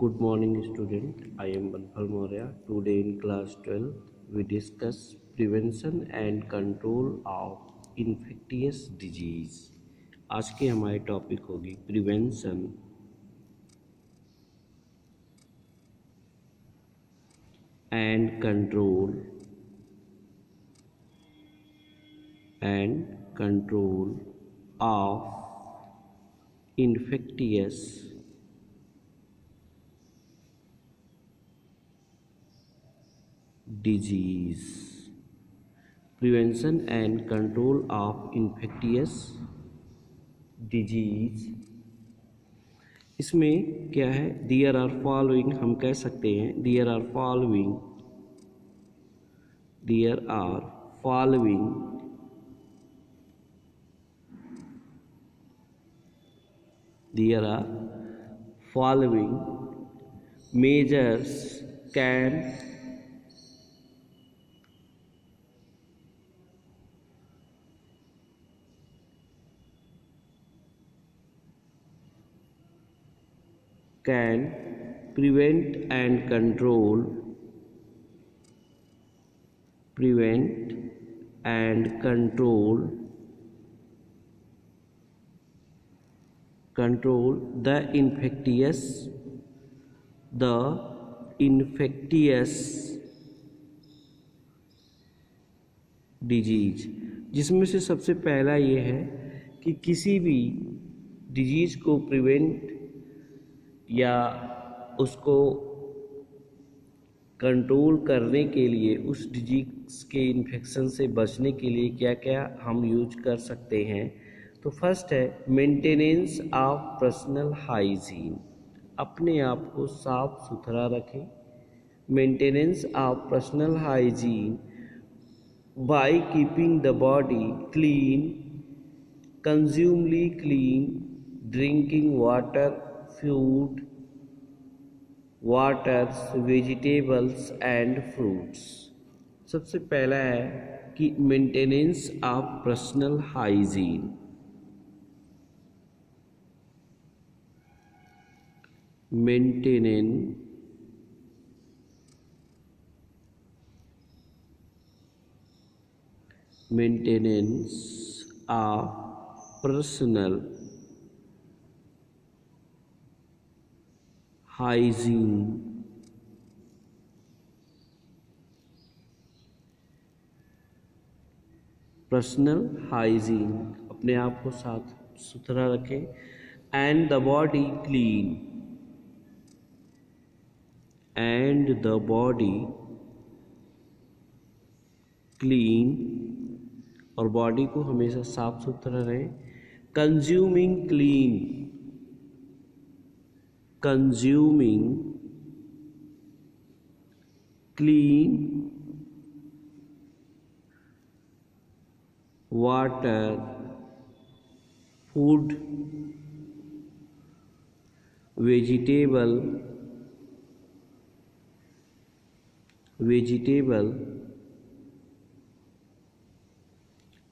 Good morning, student. I am Banphal Maurya. Today in class 12, we discuss prevention and control of infectious disease. आज की हमारी topic होगी prevention and control of infectious disease. Prevention and control of infectious disease. इसमें क्या है, there are following, हम कह सकते हैं there are following measures can prevent and control the infectious disease, जिसमें से सबसे पहला ये है कि किसी भी डिजीज को प्रिवेंट या उसको कंट्रोल करने के लिए, उस डिजीज के इन्फेक्शन से बचने के लिए क्या क्या हम यूज कर सकते हैं। तो फर्स्ट है मेंटेनेंस ऑफ पर्सनल हाइजीन, अपने आप को साफ सुथरा रखें। Maintenance of personal hygiene by keeping the body clean, consuming clean, drinking water, food, waters, vegetables and fruits. सबसे पहला है कि maintenance of personal hygiene. Maintenance of personal hygiene अपने आप को साफ सुथरा रखें। एंड द बॉडी क्लीन, और बॉडी को हमेशा साफ सुथरा रहे। Consuming clean water, food, vegetable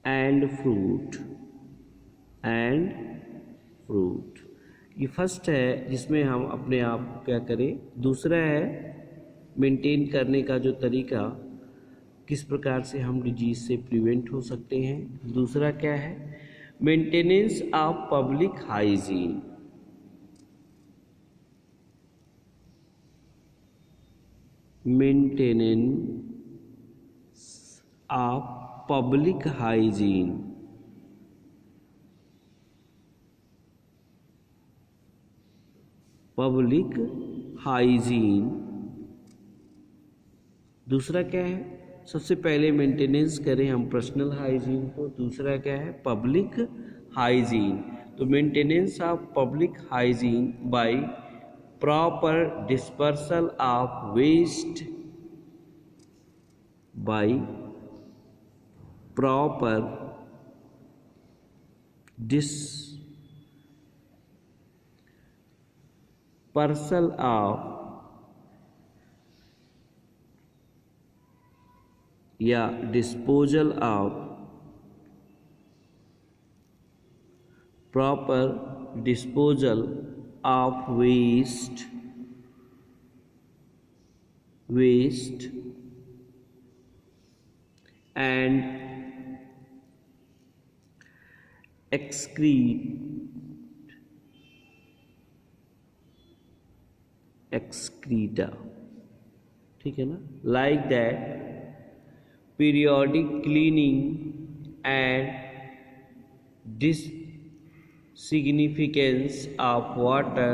and fruit. ये फर्स्ट है जिसमें हम अपने आप को क्या करें। दूसरा है मेंटेन करने का जो तरीका, किस प्रकार से हम डिजीज से प्रिवेंट हो सकते हैं। दूसरा क्या है, maintenance of public hygiene. Public hygiene. दूसरा क्या है, सबसे पहले मेंटेनेंस करें हम पर्सनल हाइजीन को। दूसरा क्या है, पब्लिक हाइजीन। तो maintenance of public hygiene by proper dispersal of waste, dispersal of या disposal of, proper disposal of waste waste and excreta, ठीक है ना, like that periodic cleaning and significance of water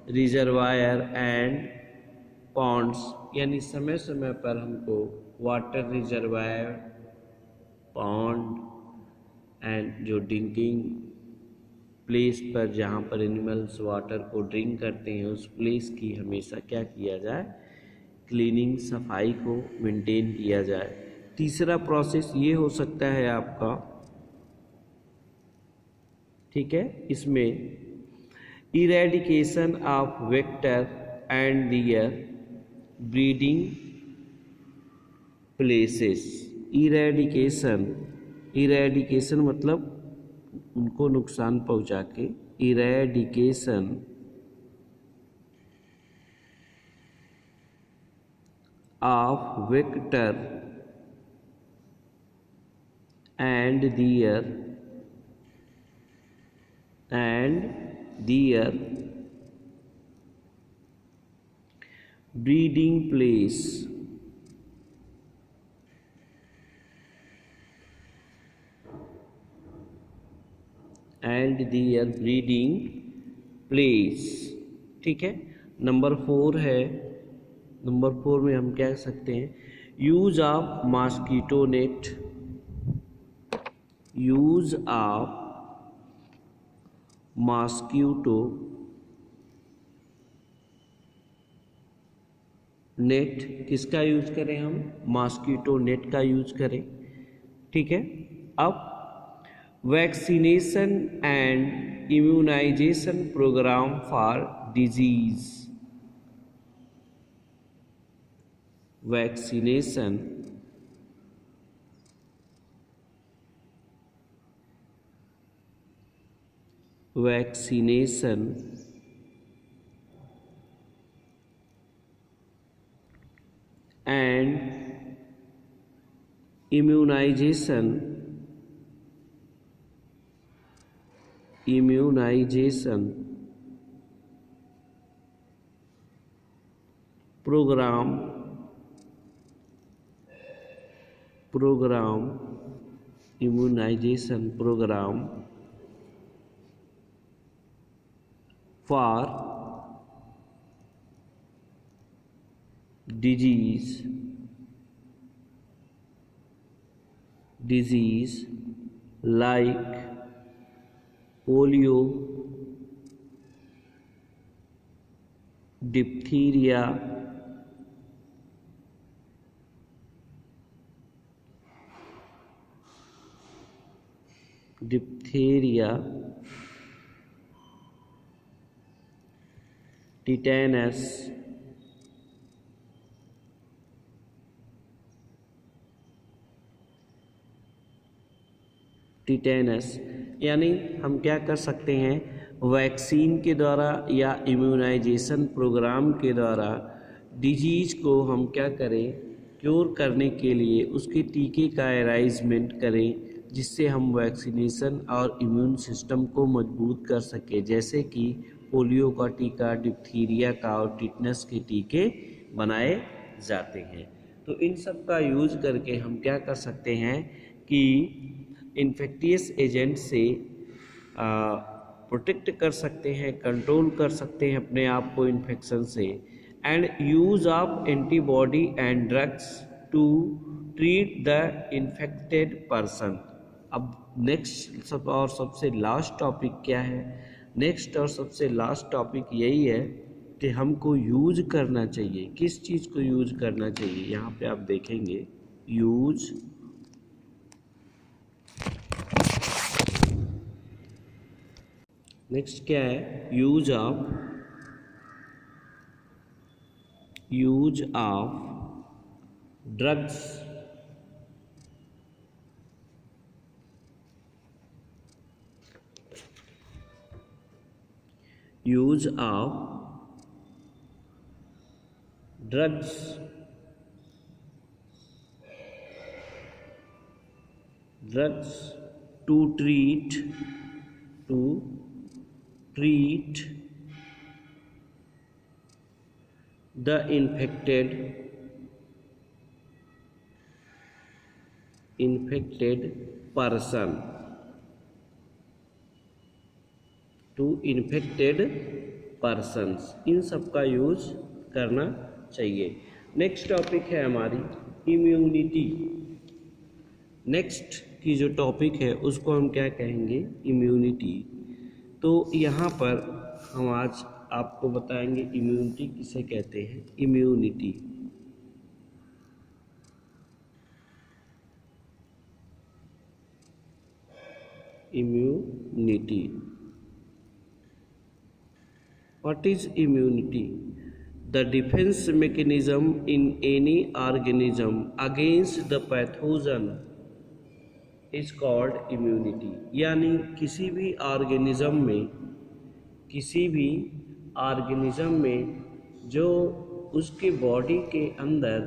reservoir and ponds, यानी समय समय पर हमको water reservoir, pond and जो ड्रिंकिंग प्लेस पर जहाँ पर एनिमल्स वाटर को ड्रिंक करते हैं उस प्लेस की हमेशा क्या किया जाए, क्लीनिंग, सफाई को मेंटेन किया जाए। तीसरा प्रोसेस ये हो सकता है आपका, ठीक है, इसमें eradication of vector and their breeding places. Eradication मतलब उनको नुकसान पहुंचा के, eradication of vector and their breeding place ठीक है। नंबर 4 है, नंबर 4 में हम क्या कह सकते हैं, use of mosquito net, use of mosquito net, किसका यूज करें हम, मॉस्किटो नेट का यूज करें, ठीक है। अब vaccination and immunization program for disease, vaccination and immunization program immunization program for disease like polio, diphtheria, tetanus, यानी हम क्या कर सकते हैं, वैक्सीन के द्वारा या इम्यूनाइजेशन प्रोग्राम के द्वारा डिजीज को हम क्या करें, क्योर करने के लिए उसके टीके का अरेंजमेंट करें, जिससे हम वैक्सीनेशन और इम्यून सिस्टम को मजबूत कर सकें, जैसे कि पोलियो का टीका, डिप्थीरिया का और टिटनस के टीके बनाए जाते हैं। तो इन सब का यूज करके हम क्या कर सकते हैं कि इन्फेक्टियस एजेंट से प्रोटेक्ट कर सकते हैं, कंट्रोल कर सकते हैं अपने आप को इन्फेक्शन से, and use of antibody and drugs to treat the infected person. अब नेक्स्ट सबसे लास्ट टॉपिक क्या है, नेक्स्ट और सबसे लास्ट टॉपिक यही है कि हमको यूज करना चाहिए, किस चीज़ को यूज करना चाहिए। यहाँ पे आप देखेंगे यूज नेक्स्ट क्या है, use of drugs use of drugs drugs to treat the infected person, to infected persons, इन सब का यूज करना चाहिए। नेक्स्ट टॉपिक है हमारी इम्यूनिटी। नेक्स्ट की जो टॉपिक है उसको हम क्या कहेंगे, इम्यूनिटी। तो यहाँ पर हम आज आपको बताएंगे इम्यूनिटी किसे कहते हैं। Immunity What is immunity? The defense mechanism in any organism against the pathogen is called immunity। यानी किसी भी ऑर्गेनिज्म में जो उसके बॉडी के अंदर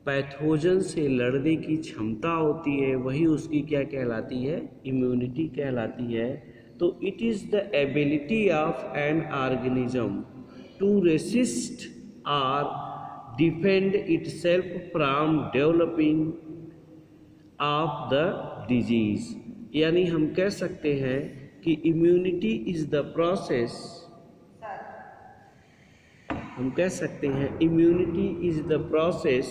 पैथोजन से लड़ने की क्षमता होती है वही उसकी क्या कहलाती है, इम्यूनिटी कहलाती है। तो it is the ability of an organism to resist और defend itself from developing of the disease. यानी हम कह सकते हैं कि इम्यूनिटी इज द प्रोसेस, हम कह सकते हैं immunity is the process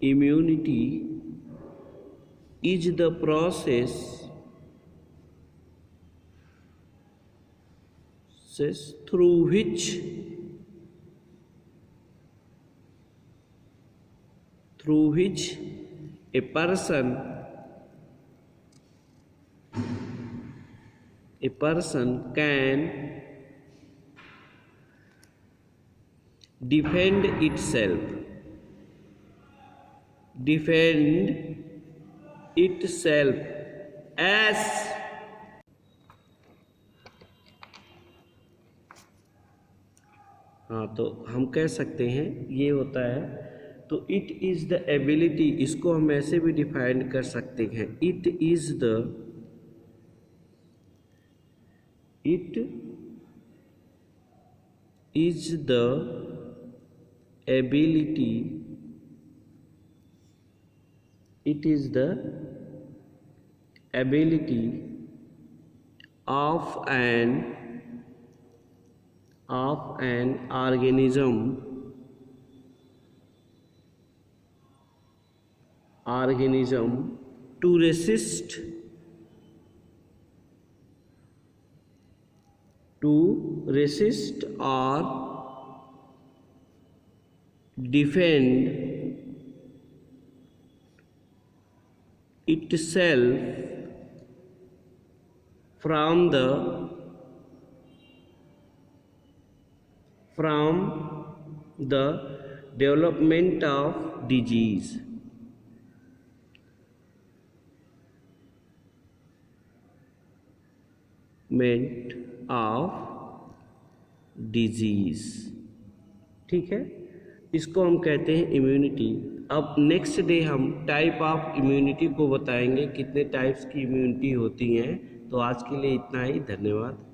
immunity is the process through which a person can defend itself as तो हम कह सकते हैं ये होता है। तो इट इज़ द एबिलिटी, इसको हम ऐसे भी डिफाइन कर सकते हैं, it is the ability of an organism to resist or defend itself from the development of disease। ठीक है, इसको हम कहते हैं इम्यूनिटी। अब नेक्स्ट डे हम टाइप ऑफ इम्यूनिटी को बताएंगे, कितने टाइप्स की इम्यूनिटी होती हैं। तो आज के लिए इतना ही, धन्यवाद।